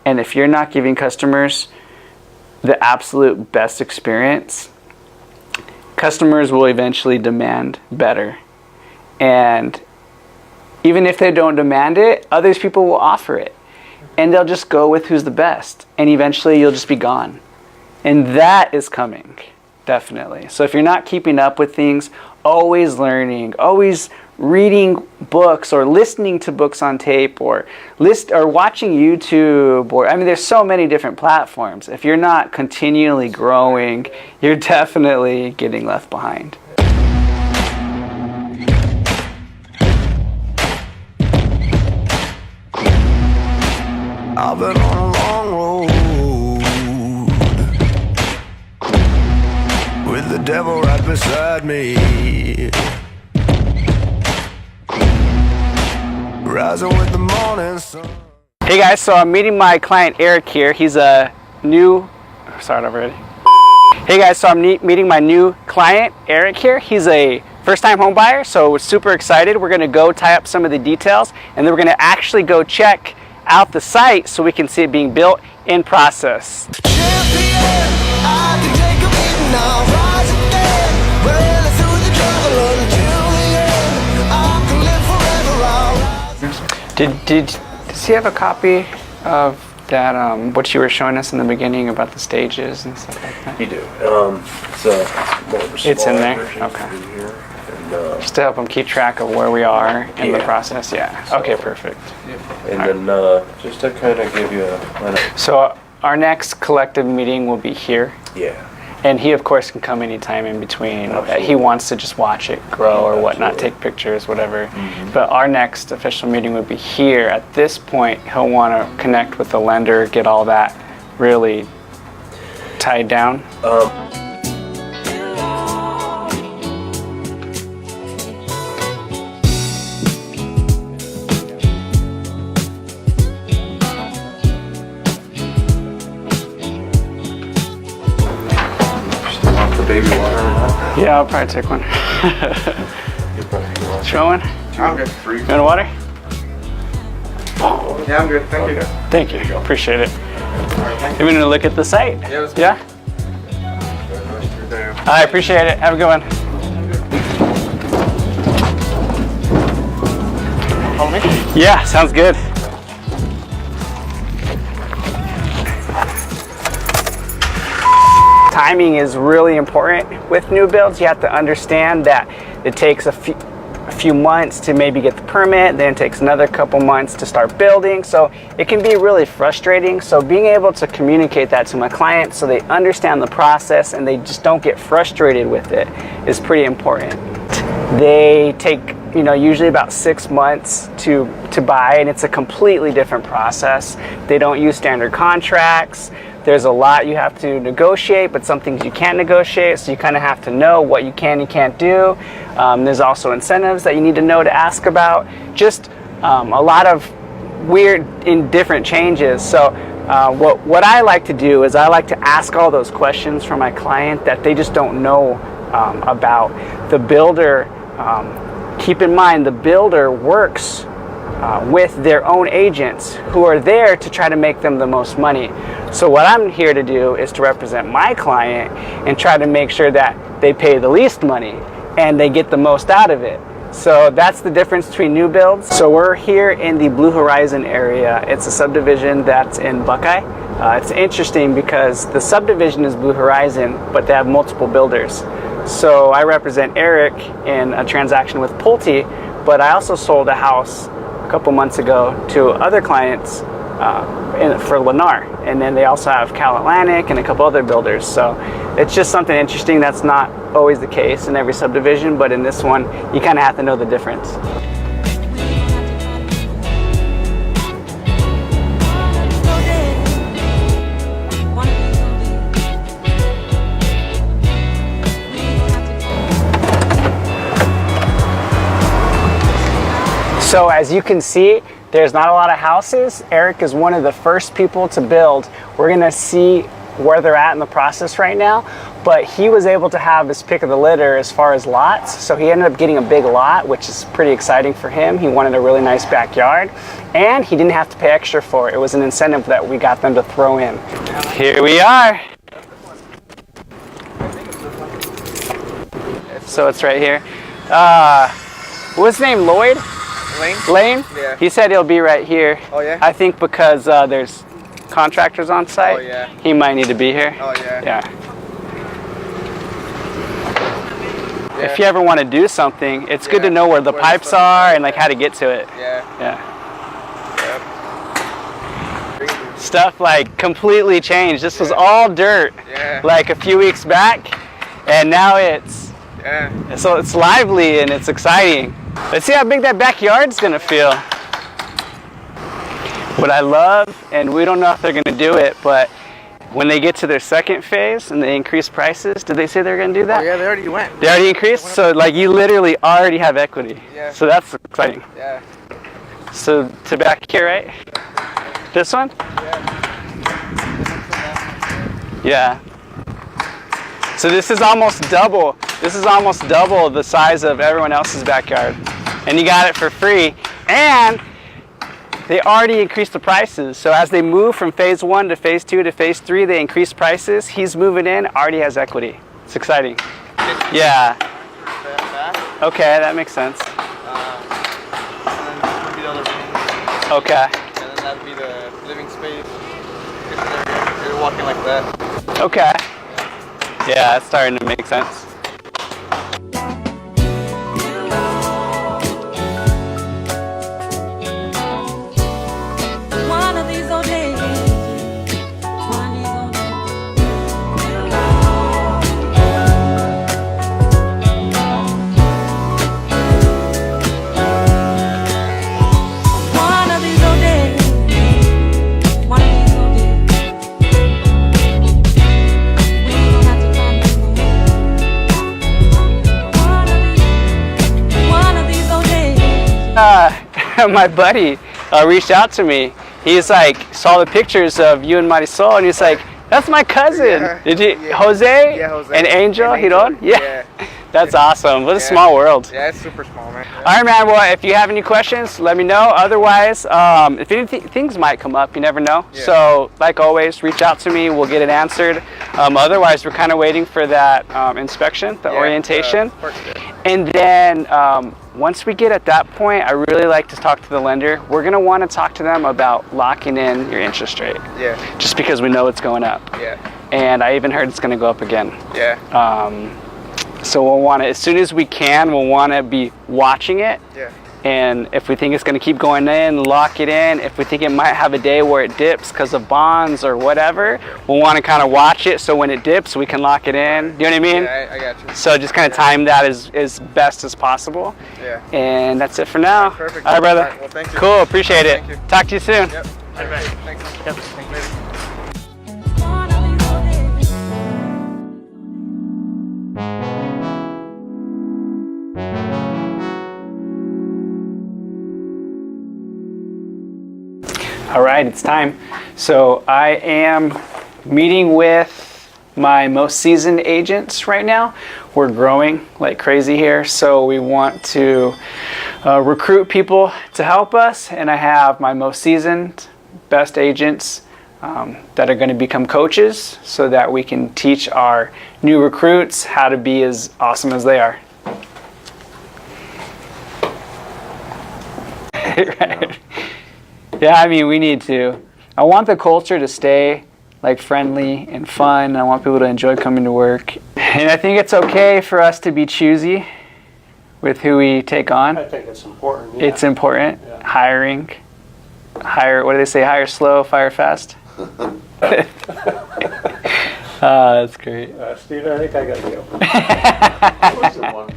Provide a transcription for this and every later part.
And if you're not giving customers the absolute best experience, customers will eventually demand better. And even if they don't demand it, other people will offer it. And they'll just go with who's the best. And eventually you'll just be gone. And that is coming, definitely. So if you're not keeping up with things, always learning, always reading books or listening to books on tape or watching YouTube, or I mean, there's so many different platforms. If you're not continually growing, you're definitely getting left behind. I've been on a long road with the devil right beside me, rising with the morning sun. Hey guys, so I'm meeting my client Eric here. He's a new, sorry already. Hey guys, so I'm meeting my new client Eric here. He's a first-time home buyer, so we're super excited. We're gonna go tie up some of the details, and then we're gonna actually go check out the site so we can see it being built in process. Does he have a copy of that, what you were showing us in the beginning about the stages and stuff like that? You do. It's in there? Okay. Just to help them keep track of where we are in the process, yeah. So, okay, perfect. And then just to kind of give you a... So our next collective meeting will be here. Yeah. And he, of course, can come anytime in between. He wants to just watch it grow or whatnot, take pictures, whatever. But our next official meeting would be here. At this point, he'll want to connect with the lender, get all that really tied down. Baby water or not? Yeah, I'll probably take one. Showing? I'm good. You want water? Yeah, I'm good. Thank you. Thank you. Appreciate it. You want to look at the site? Yeah. I appreciate it. Have a good one. Follow me? Yeah, sounds good. Timing is really important with new builds. You have to understand that it takes a few months to maybe get the permit, then it takes another couple months to start building. So it can be really frustrating. So being able to communicate that to my clients so they understand the process and they just don't get frustrated with it is pretty important. They take, usually about 6 months to buy, and it's a completely different process. They don't use standard contracts. There's a lot you have to negotiate, but some things you can't negotiate, so you kind of have to know what you can and can't do. There's also incentives that you need to know to ask about. Just a lot of weird and different changes. So what I like to do is I like to ask all those questions for my client that they just don't know about. The builder, keep in mind, the builder works with their own agents who are there to try to make them the most money. So what I'm here to do is to represent my client and try to make sure that they pay the least money and they get the most out of it. So that's the difference between new builds. So we're here in the Blue Horizon area. It's a subdivision that's in Buckeye. It's interesting because the subdivision is Blue Horizon, but they have multiple builders. So I represent Eric in a transaction with Pulte, but I also sold a house a couple months ago to other clients for Lennar, and then they also have Cal Atlantic and a couple other builders. So it's just something interesting that's not always the case in every subdivision, but in this one you kind of have to know the difference. So as you can see, there's not a lot of houses. Eric is one of the first people to build. We're gonna see where they're at in the process right now. but he was able to have his pick of the litter as far as lots. So he ended up getting a big lot, which is pretty exciting for him. He wanted a really nice backyard, and he didn't have to pay extra for it. It was an incentive that we got them to throw in. Here we are. So it's right here. What's his name? Lloyd? Lane? Lane? Yeah. He said he'll be right here. Oh, yeah? I think because there's contractors on site. Oh, yeah. He might need to be here. Oh, yeah. Yeah. If you ever want to do something, it's good to know where the pipes are and like how to get to it. Yeah. Yeah. Stuff like completely changed. This was all dirt Yeah. like a few weeks back, and now it's Yeah. so it's lively and it's exciting. Let's see how big that backyard's gonna feel. What I love, and we don't know if they're gonna do it, but when they get to their second phase and they increase prices, did they say they're gonna do that? Oh, yeah, they already went. They already increased, so like you literally already have equity. Yeah. So that's exciting. Yeah. So to back here, right? This one? Yeah. So this is almost double. This is almost double the size of everyone else's backyard. And you got it for free. And they already increased the prices. So as they move from phase 1 to phase 2 to phase 3, they increase prices. He's moving in, already has equity. It's exciting. Yeah. Okay, that makes sense. Okay. And then that'd be the living space. You're walking like that. Okay. Yeah, it's starting to make sense. One of these old days. One of these old days. One of these old days. One of these old days. We don't have to find anymore. One of these old days. My buddy reached out to me. He's like, saw the pictures of you and Marisol, and he's like, that's my cousin. Yeah. Did you, Yeah. Jose? Yeah, Jose. And Angel, And Hiron? Angel. Yeah. Yeah. That's awesome. What a Yeah. small world. Yeah, it's super small, man. All right, man. Well, if you have any questions, let me know. Otherwise, if anything, things might come up, you never know. Yeah. So, like always, reach out to me. We'll get it answered. Otherwise, we're kind of waiting for that inspection, the orientation. And then once we get at that point, I really like to talk to the lender. We're going to want to talk to them about locking in your interest rate, Yeah. just because we know it's going up. Yeah. And I even heard it's going to go up again. Yeah. So we'll want to, as soon as we can, we'll want to be watching it. Yeah. And if we think it's going to keep going in, lock it in. If we think it might have a day where it dips because of bonds or whatever, we'll want to kind of watch it so when it dips, we can lock it in. Do you know what I mean? Yeah, I got you. So just kind of time that as best as possible. Yeah. And that's it for now. Perfect. All right, brother. All right, well, thank you. Cool. Appreciate it. Thank you. Talk to you soon. Yep. All right. Thanks. Yep. Later. One of these old days. All right, it's time. So I am meeting with my most seasoned agents right now. We're growing like crazy here, so we want to recruit people to help us, and I have my most seasoned, best agents that are going to become coaches so that we can teach our new recruits how to be as awesome as they are. Right. Yeah, I mean, we need to. I want the culture to stay like friendly and fun. I want people to enjoy coming to work. And I think it's okay for us to be choosy with who we take on. I think it's important. Yeah. It's important. Yeah. Hire, what do they say? Hire slow, fire fast. That's great. Steve, I think I got you. Where's the one?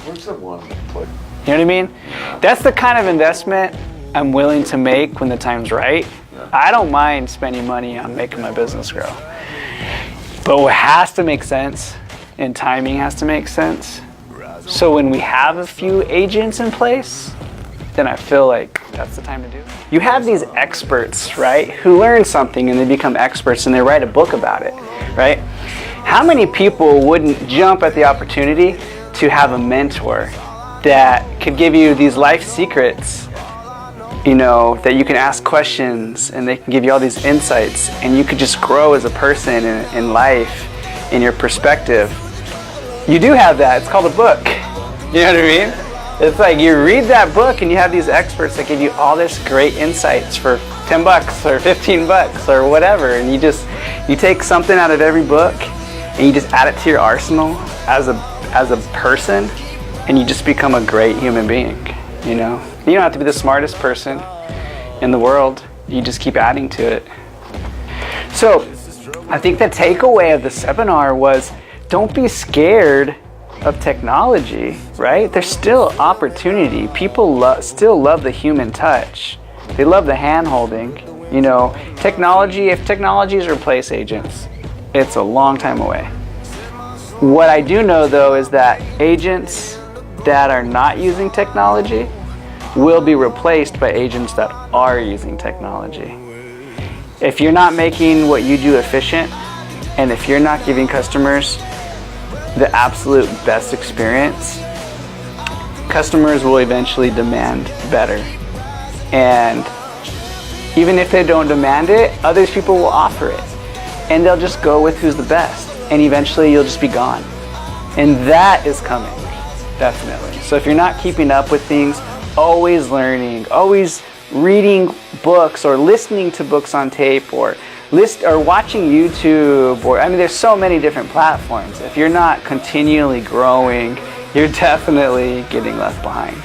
Where's the one? Like, You know what I mean? That's the kind of investment I'm willing to make when the time's right. I don't mind spending money on making my business grow. But what has to make sense, and timing has to make sense. So when we have a few agents in place, then I feel like that's the time to do it. You have these experts, right, who learn something and they become experts and they write a book about it, right? How many people wouldn't jump at the opportunity to have a mentor that could give you these life secrets, you know, that you can ask questions and they can give you all these insights and you could just grow as a person in life, in your perspective. You do have that. It's called a book. You know what I mean? It's like you read that book and you have these experts that give you all this great insights for $10 or $15 or whatever, and you take something out of every book and you just add it to your arsenal as a person, and you just become a great human being. You know, you don't have to be the smartest person in the world. You just keep adding to it. So I think the takeaway of the seminar was, don't be scared of technology, right? There's still opportunity. People still love the human touch. They love the hand-holding. You know, if technologies replace agents, it's a long time away. What I do know, though, is that agents that are not using technology will be replaced by agents that are using technology. If you're not making what you do efficient, and if you're not giving customers the absolute best experience, customers will eventually demand better. And even if they don't demand it, other people will offer it. And they'll just go with who's the best. And eventually you'll just be gone. And that is coming, definitely. So if you're not keeping up with things, always learning, always reading books or listening to books on tape or watching YouTube, or I mean, there's so many different platforms. If you're not continually growing, you're definitely getting left behind.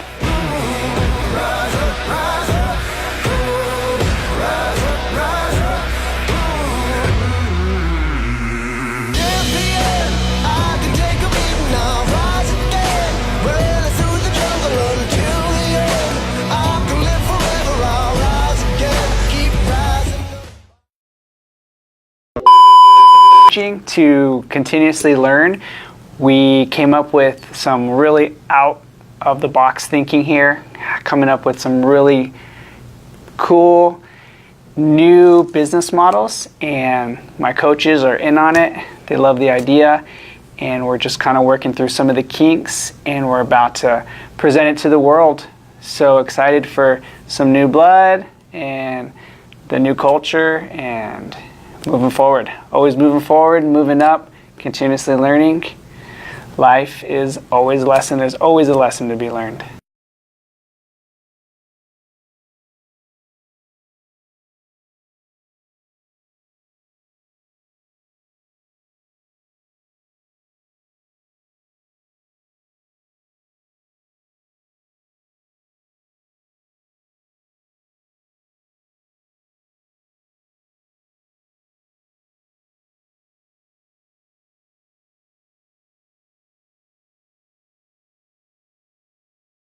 To continuously learn, we came up with some really out of the box thinking here, coming up with some really cool new business models, and my coaches are in on it. They love the idea, and we're just kind of working through some of the kinks, and we're about to present it to the world. So excited for some new blood and the new culture, and moving forward. Always moving forward, moving up, continuously learning. Life is always a lesson. There's always a lesson to be learned.